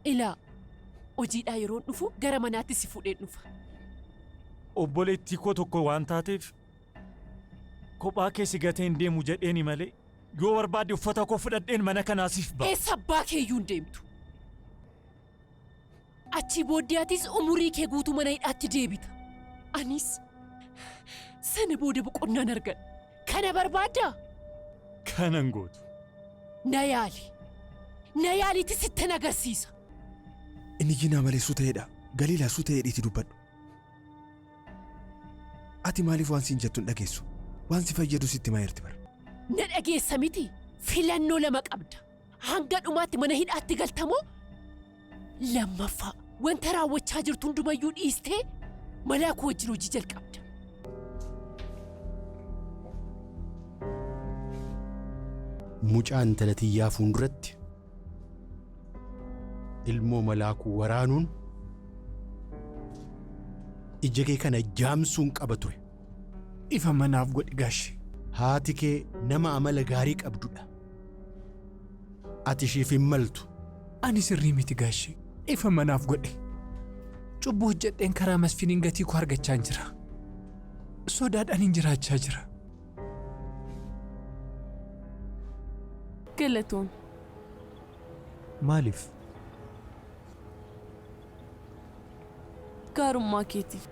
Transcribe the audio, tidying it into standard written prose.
Ilaa hojiidhaa yeroon dhufu gara manaatti si fuudheen dhufa. Obboleettii koo tokko waan taateef kophaa kee si gateen deemu jedheeni malee yoo barbaade uffata koo fudhadheen mana kanaasiif ba'a. Eessa abbaa keeyyuu hin deemtu. Achi booddaatis umurii kee guutuu mana hidhaatti deebita. Anis sana booda boqonnaan argadha. Kana barbaaddaa? Kanan gootu. Na yaali. Na yaaliitti sittan agarsiisa. Inni jinaa malee suuteedha. Galiilaa suuteedhiitti dubbadhu. Ati maaliif waan siin jettu hin dhageessu? Waan si fayyadu sitti maa jirti bara? Na dhageessa miti. Filannoo lama qabda. Hanga dhumaatti mana hidhaatti galtamoo? Lammaffaa wanta raawwachaa jirtu hundumayyuu dhiistee malaa koo wajjin hojii jalqabda. Mucaan talatiyyaa fuulduratti ilmoo malaakuu waraanuun ija kee kana jaamsuun qaba ture. Ifa manaaf godhi gaashee. Haati kee nama amala gaarii qabdudha. Ati ishiif hin maltu. Ani sirrii miti gaashee. Ifa manaaf godhi. Cubbuu hojjedheen karaa masfiniin gatii koo argachaa hin jira. Sodaadhaan hin jiraachaa jira. Galatoon. Maaliif? Gaarummaa keetiif.